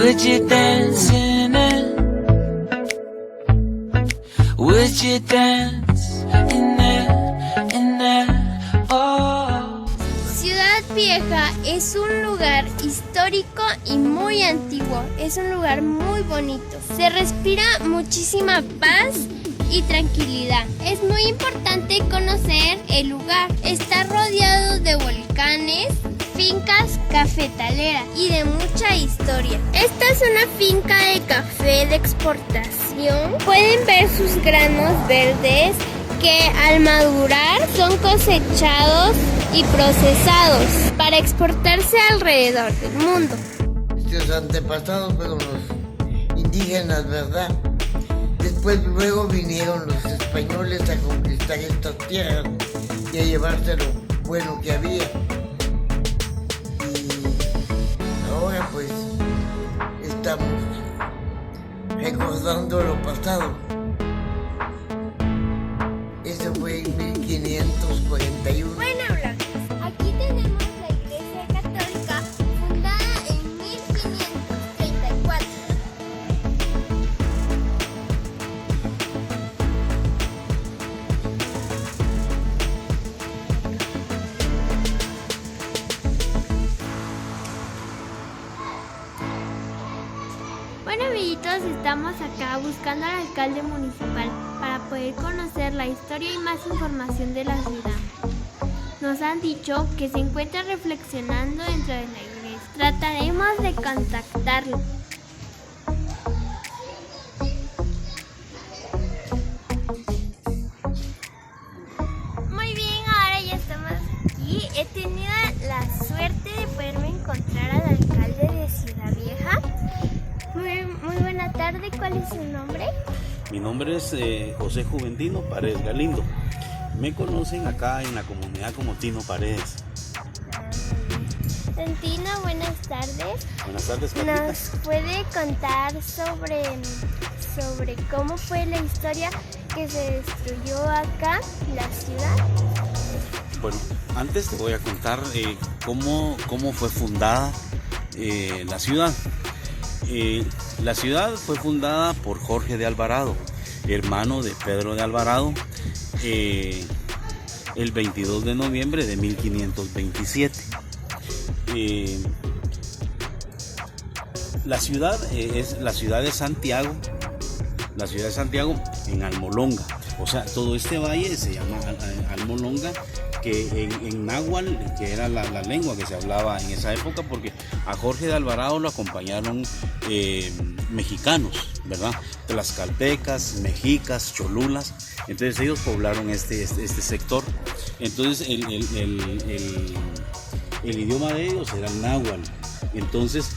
Would you dance in it? Would you dance in it? Oh. Ciudad Vieja es un lugar histórico y muy antiguo. Es un lugar muy bonito. Se respira muchísima paz y tranquilidad. Es muy importante conocer el lugar. Está rodeado de volcanes, fincas cafetaleras y de mucha historia. Esta es una finca de café de exportación. Pueden ver sus granos verdes que al madurar son cosechados y procesados para exportarse alrededor del mundo. Nuestros antepasados fueron los indígenas, ¿verdad? Después luego vinieron los españoles a conquistar estas tierras y a llevarse lo bueno que había. Y ahora pues estamos recordando lo pasado. Eso fue en 1541. Bueno, Blanca, aquí tenemos la Iglesia Católica fundada en 1534. Bueno, amiguitos, estamos acá buscando al alcalde municipal para poder conocer la historia y más información de la ciudad. Nos han dicho que se encuentra reflexionando dentro de la iglesia. Trataremos de contactarlo. Muy bien, ahora ya estamos aquí. He tenido la suerte de poderme encontrar al alcalde de Ciudad Vieja. Muy buena tarde, ¿cuál es su nombre? Mi nombre es José Juventino Paredes Galindo. Me conocen acá en la comunidad como Tino Paredes. Don Tino, buenas tardes. Buenas tardes, Carlita. ¿Nos puede contar sobre cómo fue la historia que se destruyó acá, la ciudad? Bueno, antes te voy a contar cómo fue fundada la ciudad. La ciudad fue fundada por Jorge de Alvarado, hermano de Pedro de Alvarado, el 22 de noviembre de 1527. La ciudad es la ciudad de Santiago, en Almolonga. O sea, todo este valle se llama Almolonga, que en náhuatl, que era la lengua que se hablaba en esa época, porque a Jorge de Alvarado lo acompañaron mexicanos, ¿verdad? Tlaxcaltecas, mexicas, cholulas. Entonces ellos poblaron este sector. Entonces el idioma de ellos era el náhuatl. Entonces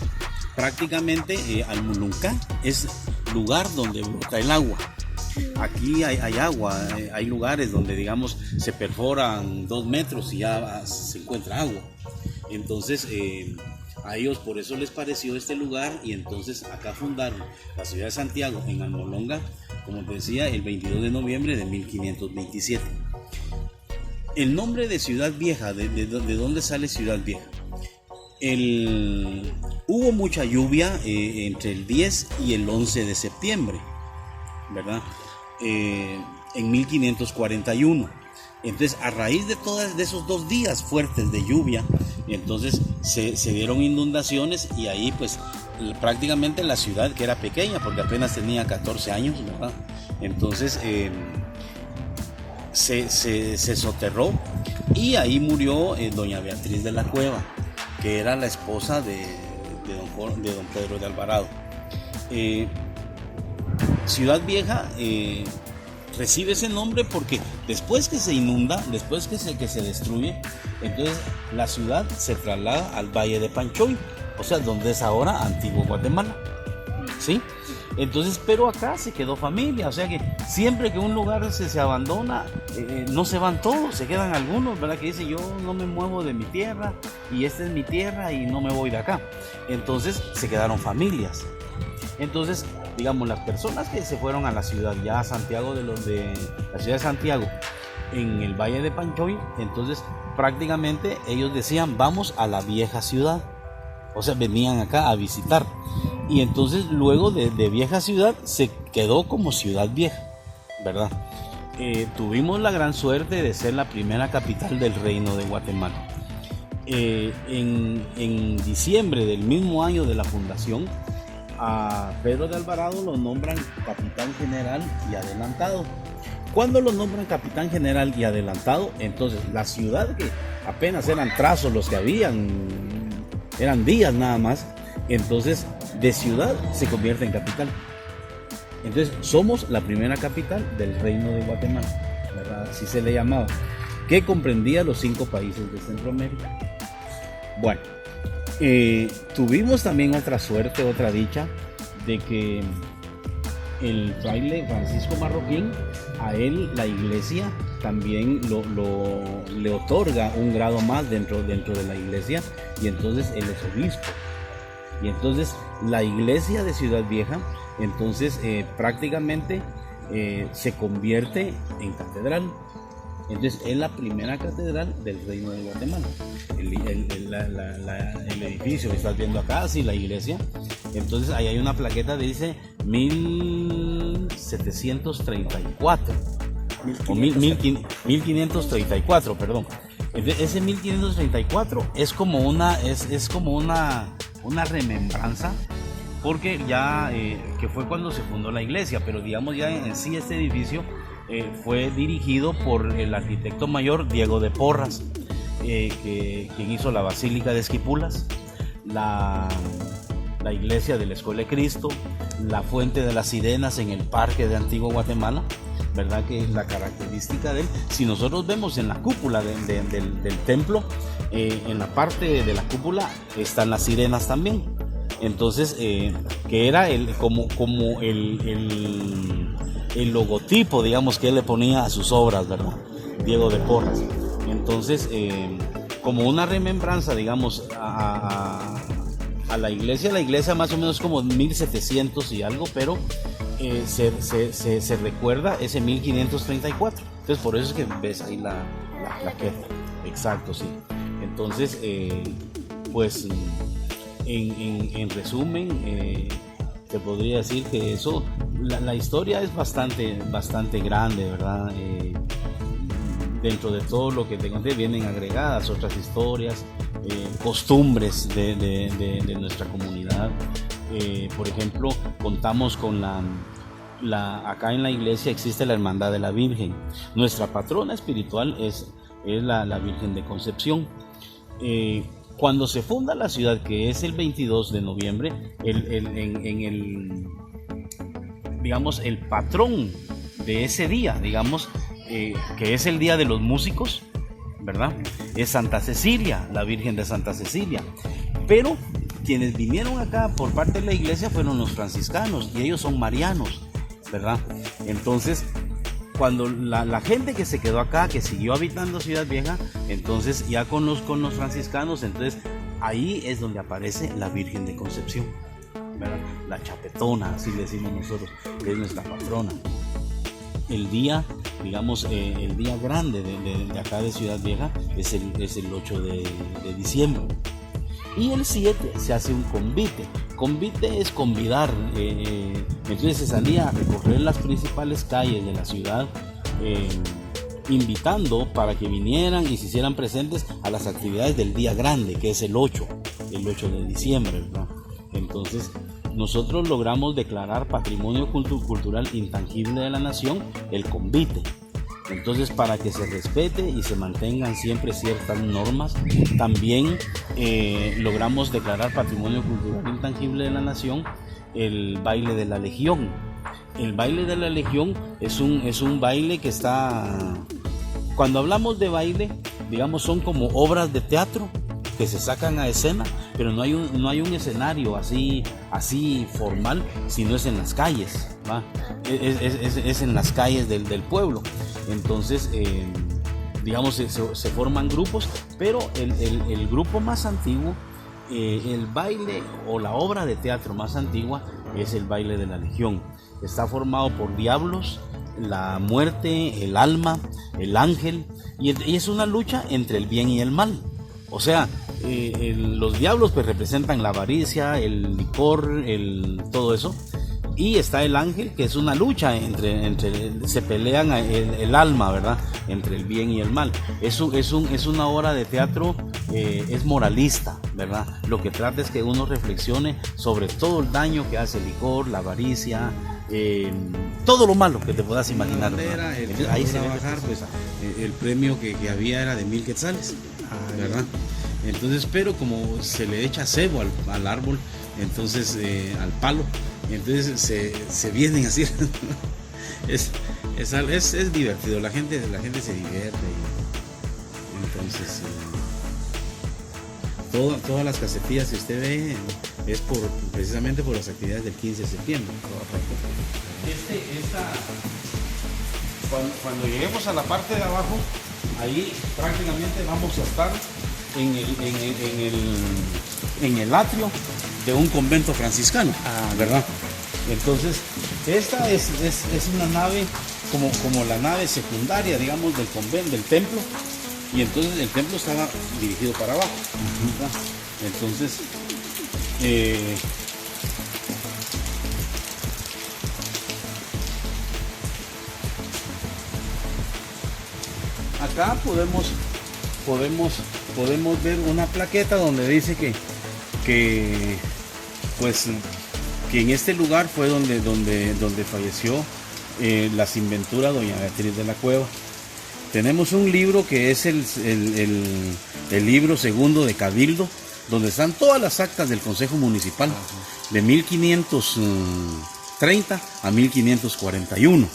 prácticamente Almolonga es lugar donde brota el agua. Aquí hay agua, hay lugares donde, digamos, se perforan 2 metros y ya se encuentra agua. Entonces a ellos por eso les pareció este lugar, y entonces acá fundaron la ciudad de Santiago en Almolonga, como te decía, el 22 de noviembre de 1527. El nombre de Ciudad Vieja, ¿de dónde sale Ciudad Vieja? Hubo mucha lluvia entre el 10 y el 11 de septiembre, ¿verdad? En 1541. Entonces, a raíz de esos 2 días fuertes de lluvia, entonces se dieron inundaciones, y ahí pues prácticamente la ciudad, que era pequeña porque apenas tenía 14 años, ¿verdad? Entonces se soterró, y ahí murió doña Beatriz de la Cueva, que era la esposa de don Pedro de Alvarado. Ciudad Vieja recibe ese nombre porque después que se inunda, después que se destruye, entonces la ciudad se traslada al Valle de Panchoy, o sea, donde es ahora Antiguo Guatemala, ¿sí? Entonces, pero acá se quedó familia, o sea que siempre que un lugar se abandona, no se van todos, se quedan algunos, ¿verdad? Que dicen, yo no me muevo de mi tierra, y esta es mi tierra y no me voy de acá. Entonces se quedaron familias. Entonces, digamos, las personas que se fueron a la ciudad, ya a Santiago, de la ciudad de Santiago, en el Valle de Panchoy, entonces prácticamente ellos decían, vamos a la vieja ciudad. O sea, venían acá a visitar. Y entonces luego de vieja ciudad se quedó como ciudad vieja, ¿verdad? Tuvimos la gran suerte de ser la primera capital del Reino de Guatemala. En diciembre del mismo año de la fundación, a Pedro de Alvarado lo nombran capitán general y adelantado. Cuando lo nombran capitán general y adelantado, entonces la ciudad, que apenas eran trazos los que habían, eran días nada más, entonces de ciudad se convierte en capital. Entonces somos la primera capital del Reino de Guatemala, ¿verdad? Así se le llamaba, que comprendía los 5 países de Centroamérica. Bueno, tuvimos también otra suerte, otra dicha, de que el fraile Francisco Marroquín, a él la iglesia también le otorga un grado más dentro de la iglesia, y entonces él es obispo. Y entonces la iglesia de Ciudad Vieja, entonces prácticamente se convierte en catedral. Entonces es la primera catedral del Reino de Guatemala. El edificio que estás viendo acá, sí, la iglesia. Entonces ahí hay una plaqueta que dice 1734 o 1534, perdón. Entonces, ese 1534 es como una remembranza, porque ya que fue cuando se fundó la iglesia, pero digamos ya en sí este edificio fue dirigido por el arquitecto mayor Diego de Porras, quien hizo la Basílica de Esquipulas, la iglesia de la Escuela de Cristo, la Fuente de las Sirenas en el Parque de Antiguo Guatemala, ¿verdad? Que es la característica de él. Si nosotros vemos en la cúpula del templo, en la parte de la cúpula están las sirenas también. Entonces, que era como el logotipo, digamos, que él le ponía a sus obras, ¿verdad? Diego de Porras. Entonces, como una remembranza, digamos, a la iglesia más o menos como 1700 y algo, pero se recuerda ese 1534. Entonces, por eso es que ves ahí la plaqueta. Exacto, sí. Entonces, pues, en resumen, te podría decir que eso, la historia es bastante grande, ¿verdad? Dentro de todo lo que te conté vienen agregadas otras historias, costumbres de nuestra comunidad. Por ejemplo, contamos con acá en la iglesia existe la Hermandad de la Virgen. Nuestra patrona espiritual es la Virgen de Concepción. Cuando se funda la ciudad, que es el 22 de noviembre, digamos, el patrón de ese día, digamos, que es el Día de los Músicos, ¿verdad? Es Santa Cecilia, la Virgen de Santa Cecilia. Pero quienes vinieron acá por parte de la iglesia fueron los franciscanos, y ellos son marianos, ¿verdad? Entonces, cuando la gente que se quedó acá, que siguió habitando Ciudad Vieja, entonces ya con los franciscanos, entonces ahí es donde aparece la Virgen de Concepción, ¿verdad? La chapetona, así le decimos nosotros, que es nuestra patrona. El día, digamos, el día grande de acá de Ciudad Vieja es el 8 de diciembre. Y el 7 se hace un convite. Convite es convidar. Entonces se salía a recorrer las principales calles de la ciudad, invitando para que vinieran y se hicieran presentes a las actividades del día grande, que es el 8 de diciembre, ¿verdad? Entonces nosotros logramos declarar Patrimonio Cultural Intangible de la Nación el convite. Entonces, para que se respete y se mantengan siempre ciertas normas, también logramos declarar Patrimonio Cultural Intangible de la Nación el baile de la Legión. El baile de la Legión es un baile que está... Cuando hablamos de baile, digamos, son como obras de teatro que se sacan a escena, pero no hay un escenario así formal, sino es en las calles, ¿va? Es en las calles del pueblo. Entonces, digamos, se forman grupos, pero el grupo más antiguo, el baile o la obra de teatro más antigua es el baile de la Legión. Está formado por diablos, la muerte, el alma, el ángel, y es una lucha entre el bien y el mal. O sea, los diablos pues representan la avaricia, el licor, todo eso. Y está el ángel, que es una lucha se pelean el alma, ¿verdad? Entre el bien y el mal. Es una obra de teatro, es moralista, ¿verdad? Lo que trata es que uno reflexione sobre todo el daño que hace el licor, la avaricia, todo lo malo que te puedas imaginar. Ahí se va a bajar, pues el premio que había era de 1000 quetzales, ¿verdad? Entonces, pero como se le echa cebo al árbol, entonces al palo, entonces se vienen así. es divertido, la gente se divierte. Entonces todas las casetillas que usted ve es precisamente por las actividades del 15 de septiembre. Cuando lleguemos a la parte de abajo, ahí prácticamente vamos a estar en el atrio de un convento franciscano, ¿verdad? Entonces, esta es una nave como la nave secundaria, digamos, del convento, del templo, y entonces el templo estaba dirigido para abajo, ¿verdad? Entonces, acá podemos ver una plaqueta donde dice que en este lugar fue donde falleció la sinventura doña Beatriz de la Cueva. Tenemos un libro que es el libro segundo de Cabildo, donde están todas las actas del Consejo Municipal de 1530 a 1541.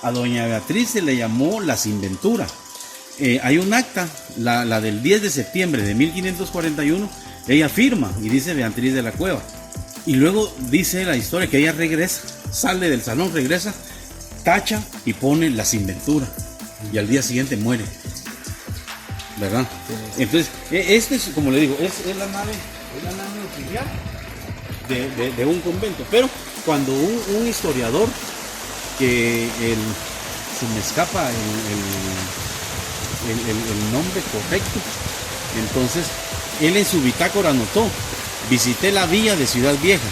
A doña Beatriz se le llamó la sinventura. Hay un acta, la del 10 de septiembre de 1541, ella firma y dice Beatriz de la Cueva. Y luego dice la historia que ella regresa, sale del salón, regresa, tacha y pone la sinventura. Y al día siguiente muere, ¿verdad? Entonces, este es, como le digo, es la nave oficial de un convento. Pero cuando un historiador, se me escapa el nombre correcto, entonces él en su bitácora anotó: visité la villa de Ciudad Vieja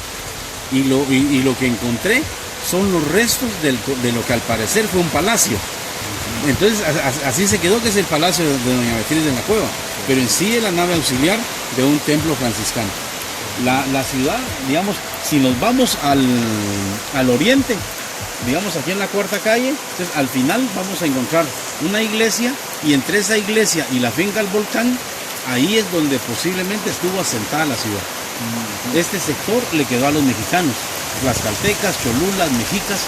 y lo que encontré son los restos de lo que al parecer fue un palacio. Entonces así se quedó, que es el palacio de doña Beatriz de la Cueva, pero en sí es la nave auxiliar de un templo franciscano. La ciudad, digamos, si nos vamos al oriente, digamos aquí en la Cuarta Calle, entonces al final vamos a encontrar una iglesia, y entre esa iglesia y la finca El Volcán, ahí es donde posiblemente estuvo asentada la ciudad. Este sector le quedó a los mexicanos, tlaxcaltecas, cholulas, mexicas,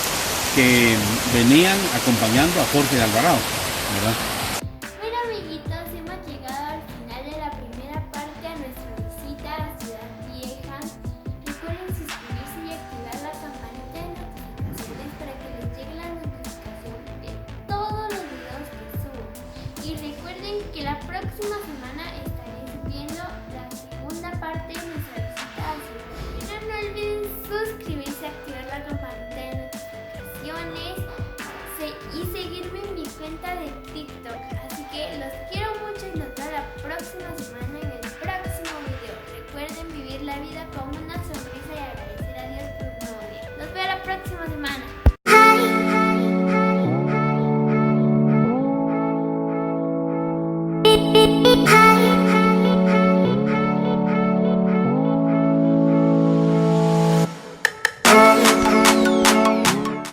que venían acompañando a Jorge de Alvarado, ¿verdad? Bueno, amiguitos, hemos llegado al final de la primera parte de nuestra visita a Ciudad Vieja. Recuerden suscribirse y activar la campanita de notificaciones para que les llegue la notificación de todos los videos que subo. Y recuerden que la próxima semana estaré subiendo la segunda parte de nuestra visita a Ciudad Vieja. No olviden suscribirse, activar la campanita de notificaciones y seguirme en mi cuenta de TikTok.